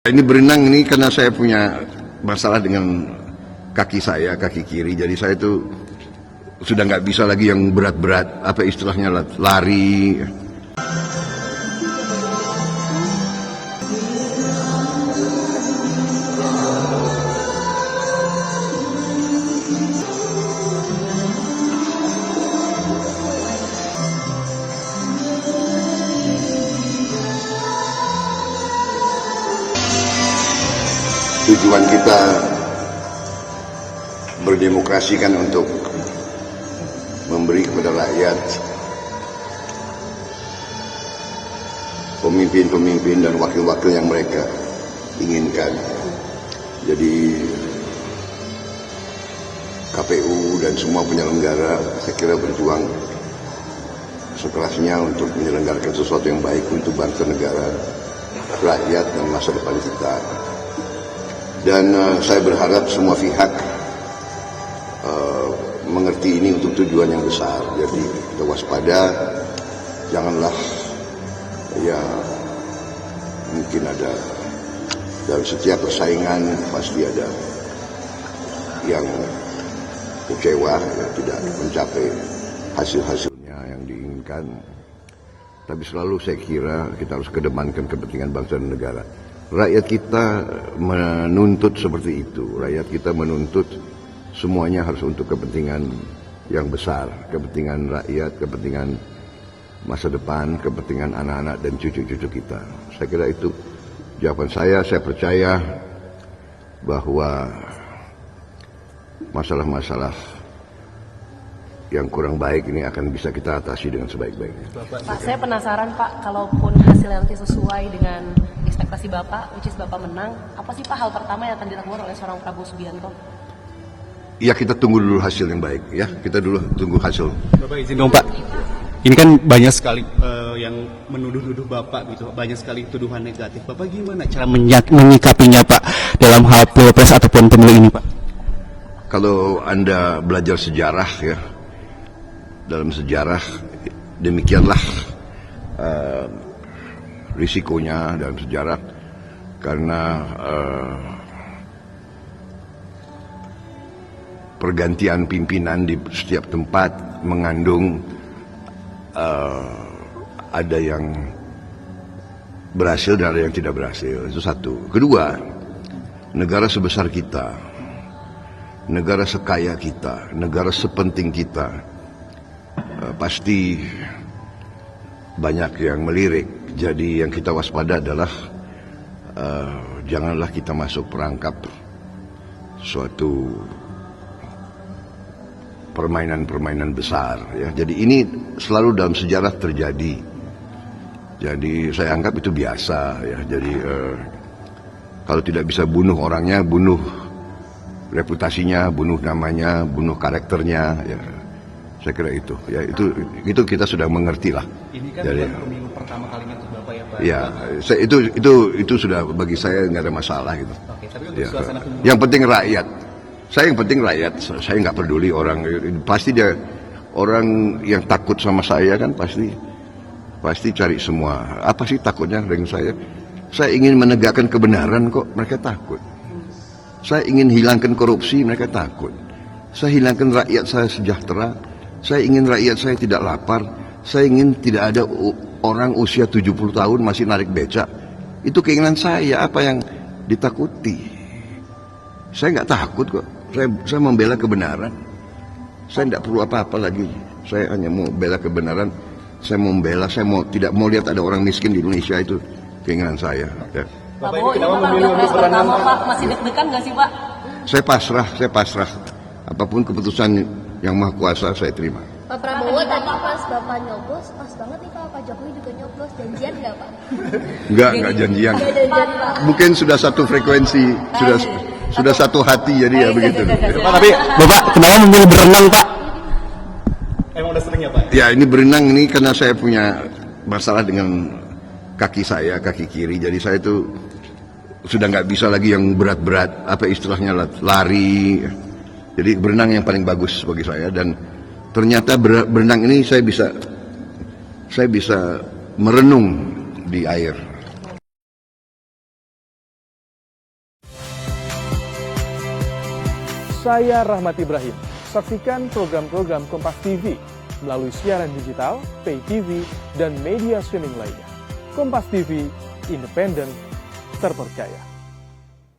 Ini berenang ini karena saya punya masalah dengan kaki saya, kaki kiri. Jadi saya itu sudah nggak bisa lagi yang berat-berat, apa istilahnya, lari. Tujuan kita berdemokrasi kan untuk memberi kepada rakyat pemimpin-pemimpin dan wakil-wakil yang mereka inginkan. Jadi KPU dan semua penyelenggara saya kira berjuang sekerasnya untuk menyelenggarakan sesuatu yang baik untuk bangsa, negara, rakyat, dan masa depan kita. Dan saya berharap semua pihak mengerti ini untuk tujuan yang besar. Jadi kita waspada, janganlah ya mungkin ada dalam setiap persaingan pasti ada yang kecewa, ya, tidak mencapai hasil-hasilnya yang diinginkan. Tapi selalu saya kira kita harus kedepankan kepentingan bangsa dan negara. Rakyat kita menuntut seperti itu. Rakyat kita menuntut semuanya harus untuk kepentingan yang besar. Kepentingan rakyat, kepentingan masa depan, kepentingan anak-anak dan cucu-cucu kita. Saya kira itu jawaban saya. Saya percaya bahwa masalah-masalah yang kurang baik ini akan bisa kita atasi dengan sebaik-baiknya. Pak, saya penasaran Pak, kalaupun hasil nanti sesuai dengan ekspektasi Bapak, which is Bapak menang, apa sih Pak hal pertama yang akan dilakukan oleh seorang Prabowo Subianto? Ya, kita tunggu dulu hasil yang baik, ya. Kita dulu tunggu hasil. Bapak izin dong Pak, ini kan banyak sekali yang menuduh-nuduh Bapak gitu, banyak sekali tuduhan negatif. Bapak gimana cara menyikapinya Pak dalam hal pilpres ataupun pemilu ini Pak? Kalau Anda belajar sejarah, ya, dalam sejarah demikianlah risikonya dalam sejarah, karena pergantian pimpinan di setiap tempat mengandung ada yang berhasil dan ada yang tidak berhasil. Itu satu. Kedua, negara sebesar kita, negara sekaya kita, negara sepenting kita, pasti banyak yang melirik. Jadi yang kita waspada adalah janganlah kita masuk perangkap suatu permainan-permainan besar, ya. Jadi ini selalu dalam sejarah terjadi. Jadi saya anggap itu biasa, ya. Jadi kalau tidak bisa bunuh orangnya, bunuh reputasinya, bunuh namanya, bunuh karakternya, ya. Saya kira itu, ya, itu kita sudah mengerti lah. Ini kan jadi, bukan pemilu pertama kalinya untuk Bapak ya Pak? Ya, itu sudah bagi saya nggak ada masalah gitu. Oke, tapi untuk Ya. suasana pemilu. Yang penting rakyat. Yang penting rakyat. Saya nggak peduli orang. Pasti dia orang yang takut sama saya kan pasti cari semua. Apa sih takutnya dengan saya? Saya ingin menegakkan kebenaran kok, mereka takut. Saya ingin hilangkan korupsi, mereka takut. Saya hilangkan rakyat saya sejahtera. Saya ingin rakyat saya tidak lapar. Saya ingin tidak ada orang usia 70 tahun masih narik becak. Itu keinginan saya, apa yang ditakuti. Saya nggak takut kok. Saya membela kebenaran. Saya tidak perlu apa-apa lagi. Saya hanya mau bela kebenaran. Saya tidak mau lihat ada orang miskin di Indonesia. Itu keinginan saya, ya. Pak Prabowo, ini Bapak pilpres pertama Pak, masih deg-degan nggak sih Pak? Saya pasrah. Apapun keputusan yang Maha Kuasa saya terima. Pak Prabowo tadi pas Bapak nyoblos, pas banget nih Pak Jokowi juga nyoblos, janjian nggak Pak? Enggak janjian. Nggak janjian Pak. Mungkin sudah satu frekuensi, sudah satu hati, jadi ya begitu. Pak, tapi Bapak kenapa memilih berenang Pak? Emang udah sering ya Pak? Ya, ini berenang ini karena saya punya masalah dengan kaki saya, kaki kiri. Jadi saya itu sudah nggak bisa lagi yang berat-berat, apa istilahnya, lari. Jadi berenang yang paling bagus bagi saya, dan ternyata berenang ini saya bisa merenung di air. Saya Rahmat Ibrahim. Saksikan program-program Kompas TV melalui siaran digital, pay TV, dan media streaming lainnya. Kompas TV, independen, terpercaya.